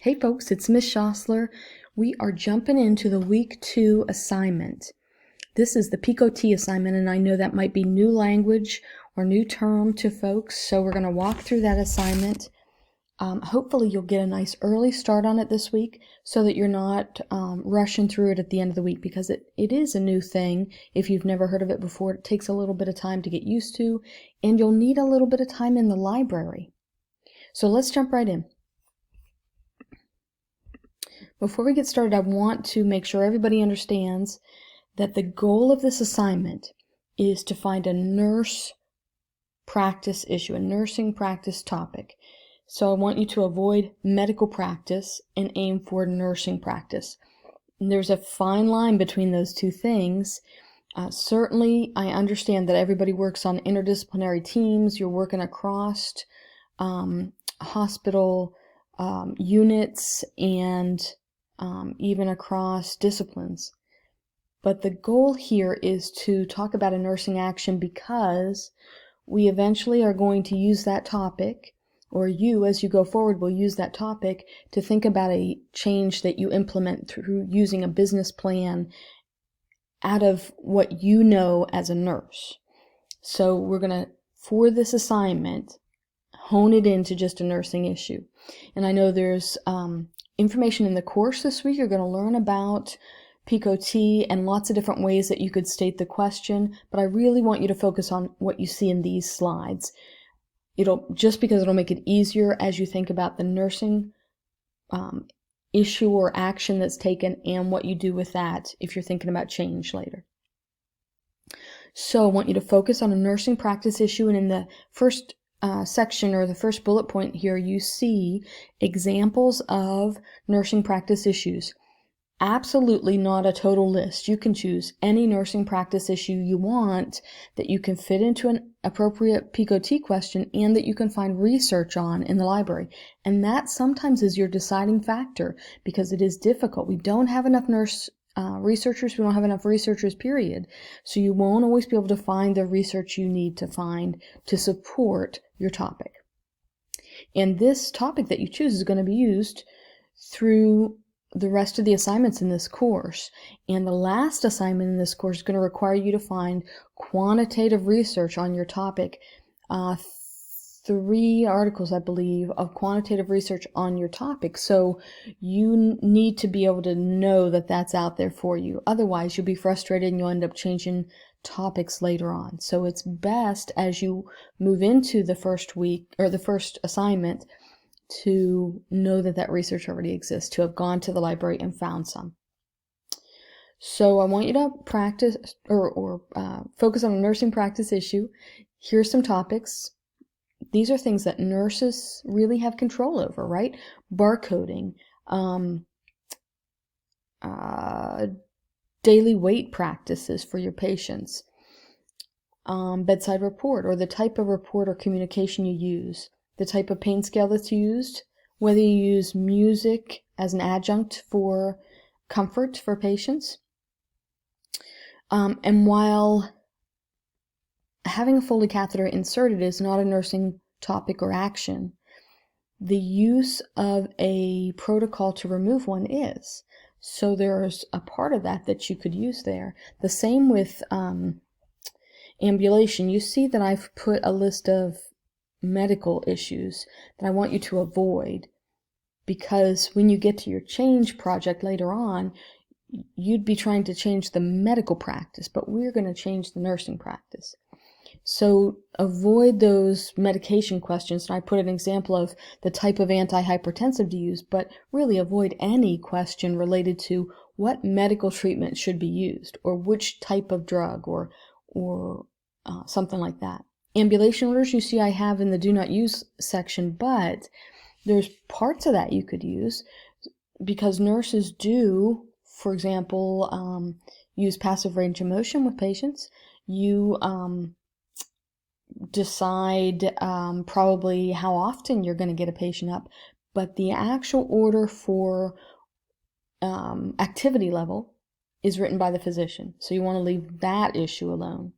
Hey folks, it's Miss Schossler. We are jumping into the week 2 assignment. This is the PICOT assignment, and I know that might be new language or new term to folks, so we're going to walk through that assignment. Hopefully you'll get a nice early start on it this week so that you're not rushing through it at the end of the week, because it is a new thing. If you've never heard of it before, it takes a little bit of time to get used to, and you'll need a little bit of time in the library. So let's jump right in. Before we get started, I want to make sure everybody understands that the goal of this assignment is to find a nurse practice issue, a nursing practice topic. So I want you to avoid medical practice and aim for nursing practice. And there's a fine line between those two things. Certainly, I understand that everybody works on interdisciplinary teams. You're working across hospital units and even across disciplines. But the goal here is to talk about a nursing action because we eventually are going to use that topic, or you, as you go forward, will use that topic to think about a change that you implement through using a business plan out of what you know as a nurse. So we're going to, for this assignment, hone it into just a nursing issue. And I know there's information in the course this week. You're going to learn about PICOT and lots of different ways that you could state the question, but I really want you to focus on what you see in these slides. Just because it'll make it easier as you think about the nursing issue or action that's taken and what you do with that if you're thinking about change later. So I want you to focus on a nursing practice issue, and in the first section, or the first bullet point here, you see examples of nursing practice issues. Absolutely not a total list. You can choose any nursing practice issue you want that you can fit into an appropriate PICOT question and that you can find research on in the library. And that sometimes is your deciding factor because it is difficult. We don't have enough researchers. We don't have enough researchers, period. So you won't always be able to find the research you need to find to support your topic. And this topic that you choose is going to be used through the rest of the assignments in this course. And the last assignment in this course is going to require you to find quantitative research on your topic. 3 articles, I believe, of quantitative research on your topic. So you need to be able to know that that's out there for you. Otherwise, you'll be frustrated and you'll end up changing topics later on. So it's best as you move into the first week or the first assignment to know that that research already exists, to have gone to the library and found some. So I want you to practice or focus on a nursing practice issue. Here's some topics. These are things that nurses really have control over, right? Barcoding, daily weight practices for your patients, bedside report, or the type of report or communication you use, the type of pain scale that's used, whether you use music as an adjunct for comfort for patients. And while having a Foley catheter inserted is not a nursing topic or action, the use of a protocol to remove one is. So there's a part of that you could use there. The same with ambulation. You see that I've put a list of medical issues that I want you to avoid, because when you get to your change project later on, you'd be trying to change the medical practice, but we're going to change the nursing practice. So avoid those medication questions. And I put an example of the type of antihypertensive to use, but really avoid any question related to what medical treatment should be used or which type of drug or something like that. Ambulation orders, you see I have in the do not use section, but there's parts of that you could use because nurses do, for example, use passive range of motion with patients. You decide probably how often you're going to get a patient up, but the actual order for activity level is written by the physician. So you want to leave that issue alone.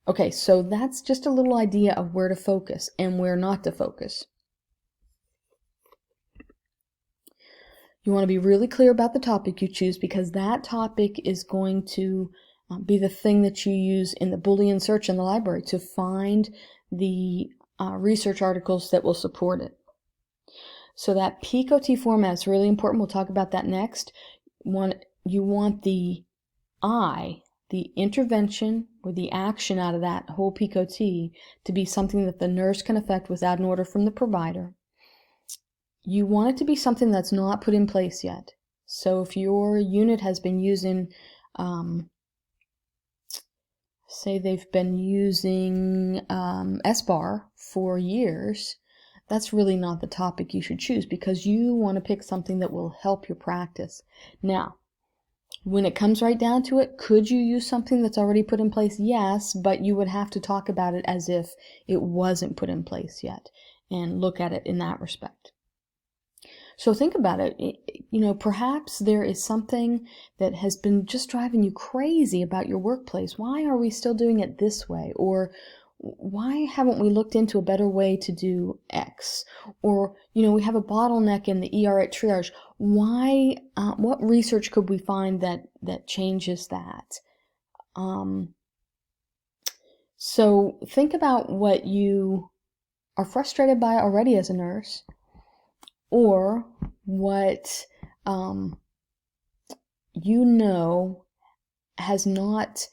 Okay, so that's just a little idea of where to focus and where not to focus. You want to be really clear about the topic you choose, because that topic is going to be the thing that you use in the Boolean search in the library to find the research articles that will support it. So that PICOT format is really important. We'll talk about that next. You want the I, the intervention or the action out of that whole PICOT, to be something that the nurse can effect without an order from the provider. You want it to be something that's not put in place yet. So if your unit has been using, say they've been using SBAR for years, that's really not the topic you should choose, because you want to pick something that will help your practice. Now, when it comes right down to it, could you use something that's already put in place? Yes, but you would have to talk about it as if it wasn't put in place yet and look at it in that respect. So think about it. Perhaps there is something that has been just driving you crazy about your workplace. Why are we still doing it this way? Or why haven't we looked into a better way to do X? Or, we have a bottleneck in the ER at triage. Why, what research could we find that changes that? So think about what you are frustrated by already as a nurse, or what has not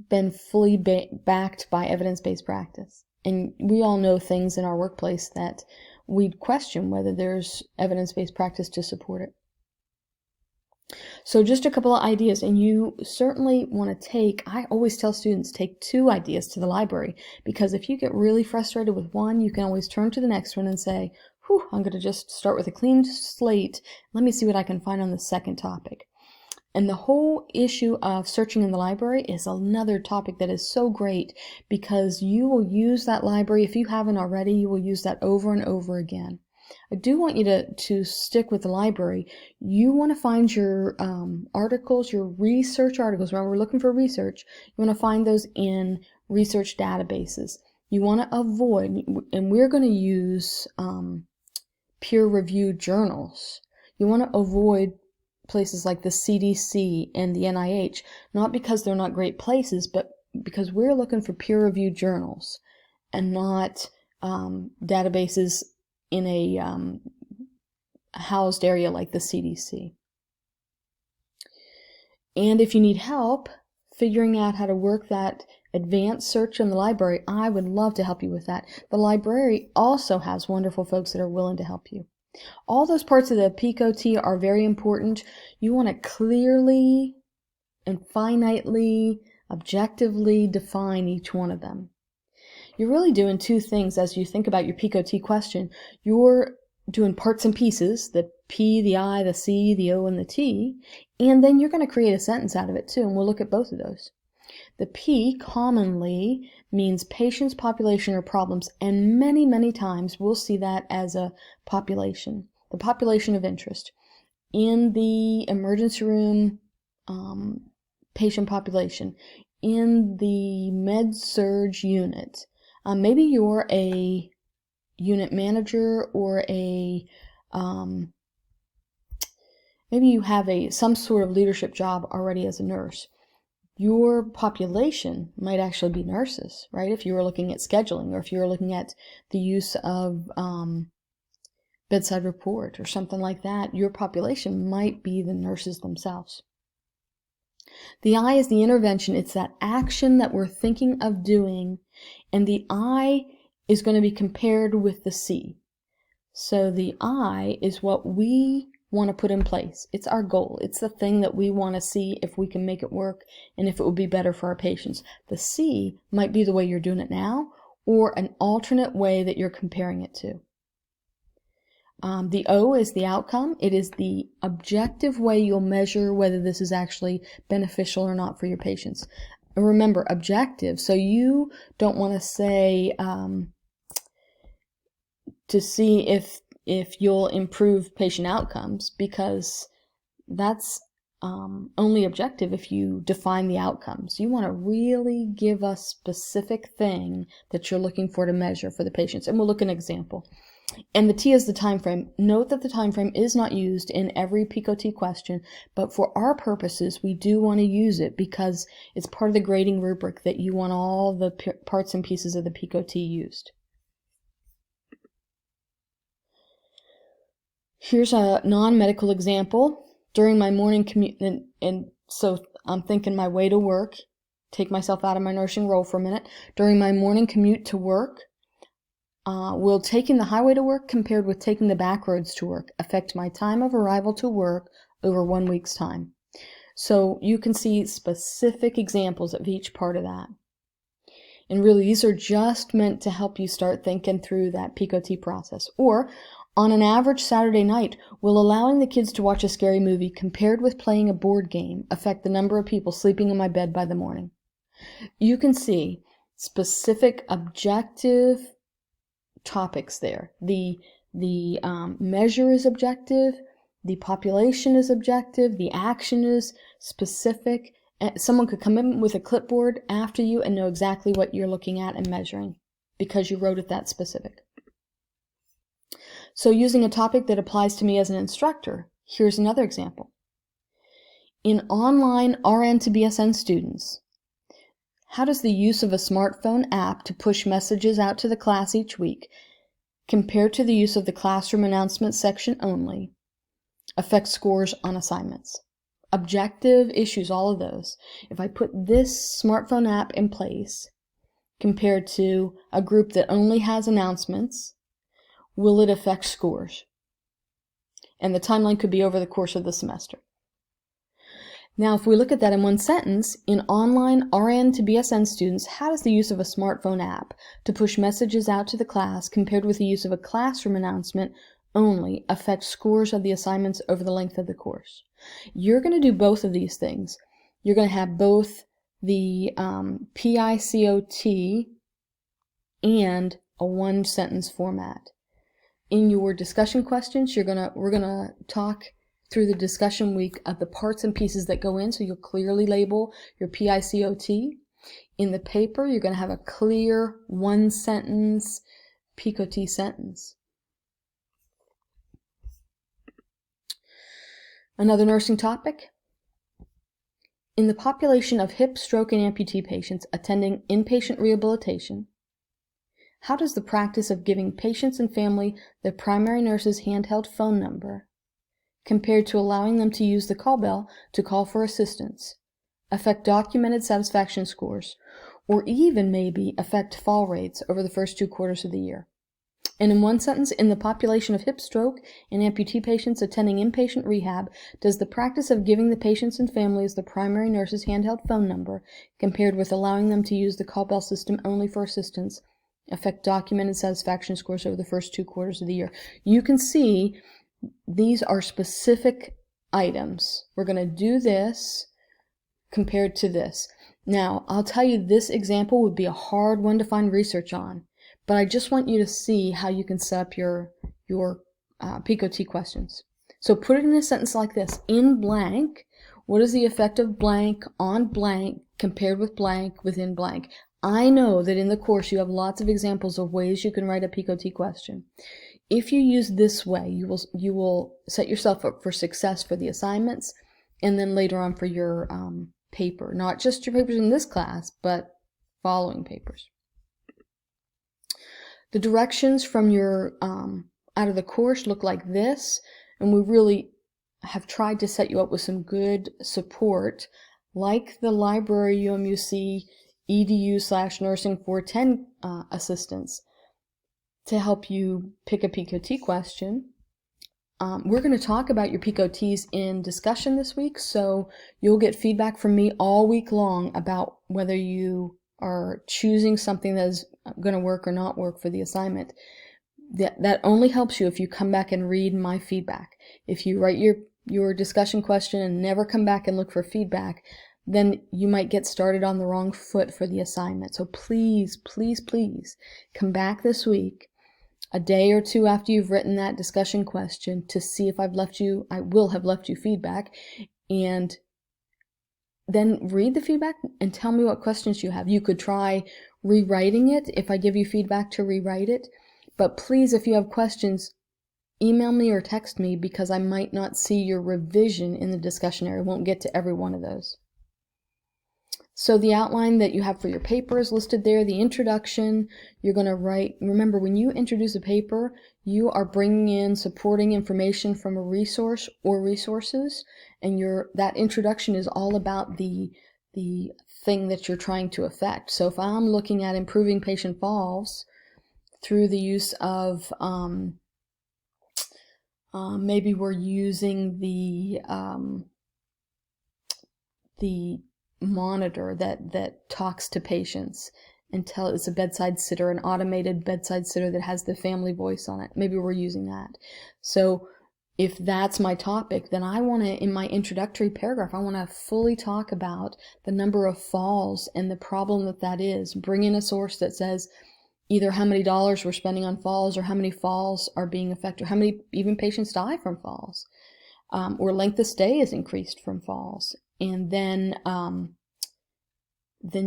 been fully backed by evidence-based practice. And we all know things in our workplace that we'd question whether there's evidence-based practice to support it. So just a couple of ideas, and you certainly want to I always tell students, take 2 ideas to the library, because if you get really frustrated with one, you can always turn to the next one and say, I'm going to just start with a clean slate. Let me see what I can find on the second topic. And the whole issue of searching in the library is another topic that is so great, because you will use that library. If you haven't already, you will use that over and over again. I do want you to stick with the library. You want to find your articles, your research articles. Remember, we're looking for research. You want to find those in research databases. You want to avoid, and we're going to use peer-reviewed journals. You want to avoid places like the CDC and the NIH, not because they're not great places, but because we're looking for peer-reviewed journals and not databases in a housed area like the CDC. And if you need help figuring out how to work that advanced search in the library, I would love to help you with that. The library also has wonderful folks that are willing to help you. All those parts of the PICOT are very important. You want to clearly and finitely, objectively define each one of them. You're really doing 2 things as you think about your PICOT question. You're doing parts and pieces, the P, the I, the C, the O, and the T, and then you're going to create a sentence out of it too, and we'll look at both of those. The P commonly means patients, population, or problems, and many, many times we'll see that as a population, the population of interest. In the emergency room patient population, in the med-surg unit, maybe you're a unit manager, or maybe you have some sort of leadership job already as a nurse. Your population might actually be nurses, right? If you were looking at scheduling, or if you were looking at the use of bedside report or something like that, your population might be the nurses themselves. The I is the intervention. It's that action that we're thinking of doing, and the I is going to be compared with the C. So the I is what we want to put in place. It's our goal. It's the thing that we want to see if we can make it work and if it would be better for our patients. The C might be the way you're doing it now, or an alternate way that you're comparing it to. The O is the outcome. It is the objective way you'll measure whether this is actually beneficial or not for your patients. Remember, objective. So you don't want to say to see if you'll improve patient outcomes, because that's only objective if you define the outcomes. You want to really give a specific thing that you're looking for to measure for the patients. And we'll look at an example. And the T is the time frame. Note that the time frame is not used in every PICOT question, but for our purposes, we do want to use it because it's part of the grading rubric that you want all the parts and pieces of the PICOT used. Here's a non-medical example. During my morning commute, and so I'm thinking my way to work, take myself out of my nursing role for a minute. During my morning commute to work, will taking the highway to work compared with taking the back roads to work affect my time of arrival to work over 1 week's time? So you can see specific examples of each part of that. And really, these are just meant to help you start thinking through that PICOT process. Or, on an average Saturday night, will allowing the kids to watch a scary movie compared with playing a board game affect the number of people sleeping in my bed by the morning? You can see specific objective topics there. The measure is objective, the population is objective, the action is specific. Someone could come in with a clipboard after you and know exactly what you're looking at and measuring because you wrote it that specific. So using a topic that applies to me as an instructor, here's another example. In online RN to BSN students, how does the use of a smartphone app to push messages out to the class each week, compared to the use of the classroom announcements section only, affect scores on assignments? Objective issues, all of those. If I put this smartphone app in place, compared to a group that only has announcements, will it affect scores? And the timeline could be over the course of the semester. Now, if we look at that in one sentence, in online RN to BSN students, how does the use of a smartphone app to push messages out to the class compared with the use of a classroom announcement only affect scores of the assignments over the length of the course? You're going to do both of these things. You're going to have both the PICOT and a one-sentence format. In your discussion questions, we're gonna talk through the discussion week of the parts and pieces that go in, so you'll clearly label your PICOT. In the paper, you're going to have a clear one-sentence PICOT sentence. Another nursing topic. In the population of hip, stroke, and amputee patients attending inpatient rehabilitation, how does the practice of giving patients and family their primary nurse's handheld phone number, compared to allowing them to use the call bell to call for assistance, affect documented satisfaction scores, or even maybe affect fall rates over the first 2 quarters of the year? And in one sentence, in the population of hip, stroke, and amputee patients attending inpatient rehab, does the practice of giving the patients and families the primary nurse's handheld phone number, compared with allowing them to use the call bell system only for assistance, affect documented satisfaction scores over the first 2 quarters of the year? You can see these are specific items. We're going to do this compared to this. Now, I'll tell you, this example would be a hard one to find research on, but I just want you to see how you can set up your PICOT questions. So put it in a sentence like this. In blank, what is the effect of blank on blank compared with blank within blank? I know that in the course you have lots of examples of ways you can write a PICOT question. If you use this way, you will set yourself up for success for the assignments and then later on for your paper. Not just your papers in this class, but following papers. The directions from your out of the course look like this, and we really have tried to set you up with some good support, like the library UMUC edu/nursing 410 assistance, to help you pick a PICOT question. We're going to talk about your PICOTs in discussion this week, so you'll get feedback from me all week long about whether you are choosing something that is going to work or not work for the assignment. That only helps you if you come back and read my feedback. If you write your discussion question and never come back and look for feedback, then you might get started on the wrong foot for the assignment. So please, please, please come back this week, a day or two after you've written that discussion question, to see if I will have left you feedback, and then read the feedback and tell me what questions you have. You could try rewriting it if I give you feedback to rewrite it, But please, if you have questions, email me or text me, because I might not see your revision in the discussion area. I won't get to every one of those. So the outline that you have for your paper is listed there. The introduction, you're going to write. Remember, when you introduce a paper, you are bringing in supporting information from a resource or resources, and that introduction is all about the thing that you're trying to affect. So if I'm looking at improving patient falls through the use of maybe we're using the monitor that talks to patients and it's a bedside sitter, an automated bedside sitter that has the family voice on it. Maybe we're using that. So if that's my topic, then I want to, in my introductory paragraph, I want to fully talk about the number of falls and the problem that is. Bring in a source that says either how many dollars we're spending on falls, or how many falls are being affected, or how many even patients die from falls, or length of stay is increased from falls. And then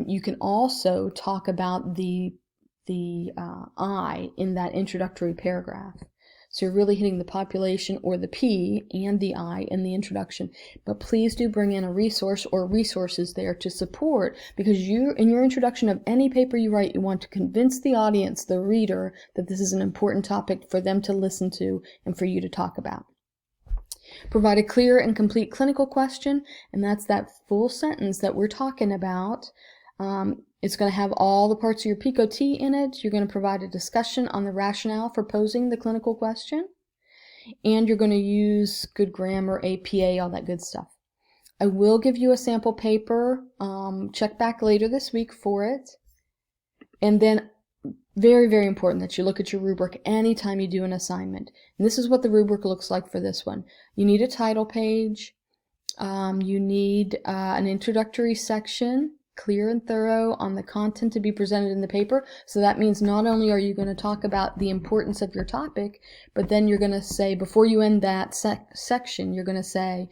you can also talk about the I in that introductory paragraph. So you're really hitting the population, or the P and the I in the introduction. But please do bring in a resource or resources there to support, because in your introduction of any paper you write, you want to convince the audience, the reader, that this is an important topic for them to listen to and for you to talk about. Provide a clear and complete clinical question, and that's that full sentence that we're talking about. It's going to have all the parts of your PICOT in it. You're going to provide a discussion on the rationale for posing the clinical question, and you're going to use good grammar, APA, all that good stuff. I will give you a sample paper. Check back later this week for it. And then very, very important that you look at your rubric anytime you do an assignment. And this is what the rubric looks like for this one. You need a title page. You need an introductory section, clear and thorough on the content to be presented in the paper. So that means not only are you going to talk about the importance of your topic, but then you're going to say, before you end that section, you're going to say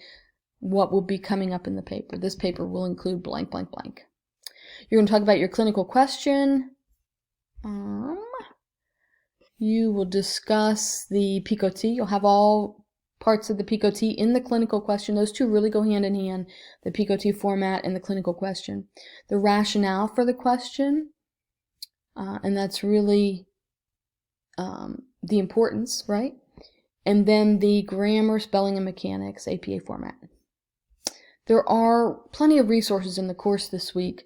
what will be coming up in the paper. This paper will include blank, blank, blank. You're going to talk about your clinical question. You will discuss the PICOT. You'll have all parts of the PICOT in the clinical question. Those two really go hand in hand, the PICOT format and the clinical question. The rationale for the question, and that's really the importance, right? And then the grammar, spelling, and mechanics, APA format. There are plenty of resources in the course this week,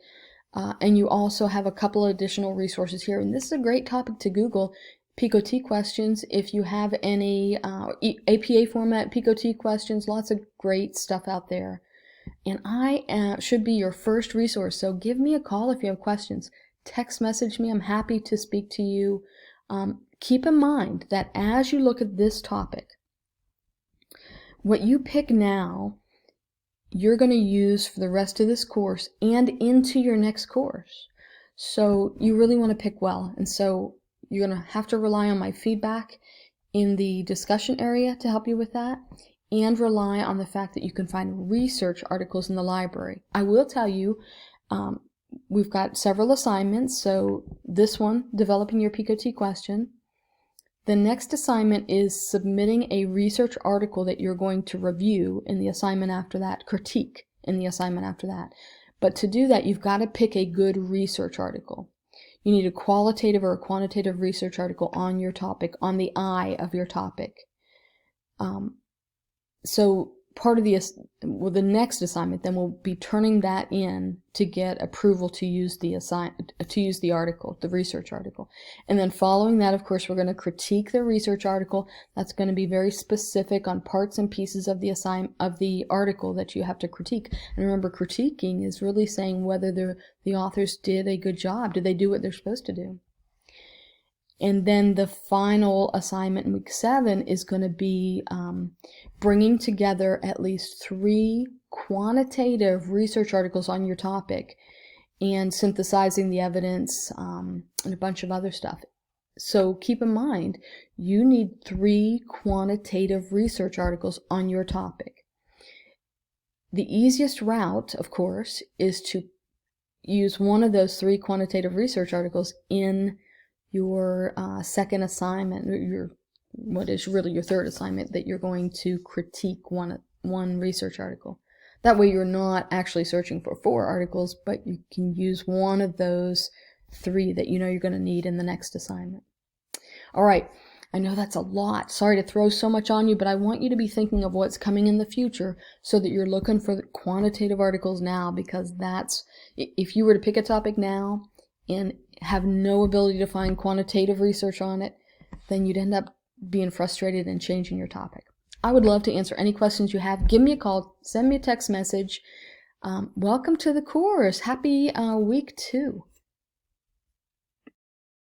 and you also have a couple of additional resources here. And this is a great topic to Google. PICOT questions, if you have any APA format PICOT questions, lots of great stuff out there. And I should be your first resource, so give me a call if you have questions. Text message me. I'm happy to speak to you. Keep in mind that as you look at this topic, what you pick now, you're going to use for the rest of this course and into your next course. So you really want to pick well. And so you're going to have to rely on my feedback in the discussion area to help you with that, and rely on the fact that you can find research articles in the library. I will tell you, we've got several assignments. So this one, developing your PICOT question. The next assignment is submitting a research article that you're going to review in the assignment after that, critique in the assignment after that. But to do that, you've got to pick a good research article. You need a qualitative or a quantitative research article on your topic, on the I of your topic. So part of the next assignment then will be turning that in to get approval to use the article, the research article. And then following that, of course, we're going to critique the research article. That's going to be very specific on parts and pieces of the article that you have to critique. And remember, critiquing is really saying whether the authors did a good job. Did they do what they're supposed to do? And then the final assignment in week 7 is going to be bringing together at least 3 quantitative research articles on your topic and synthesizing the evidence and a bunch of other stuff. So keep in mind, you need 3 quantitative research articles on your topic. The easiest route, of course, is to use one of those 3 quantitative research articles in your second assignment, or what is really your third assignment, that you're going to critique one research article. That way you're not actually searching for 4 articles, but you can use one of those 3 that you know you're going to need in the next assignment. All right, I know that's a lot. Sorry to throw so much on you, but I want you to be thinking of what's coming in the future so that you're looking for the quantitative articles now, because that's, if you were to pick a topic now and have no ability to find quantitative research on it, then you'd end up being frustrated and changing your topic. I would love to answer any questions you have. Give me a call, send me a text message. Welcome to the course. Happy week 2.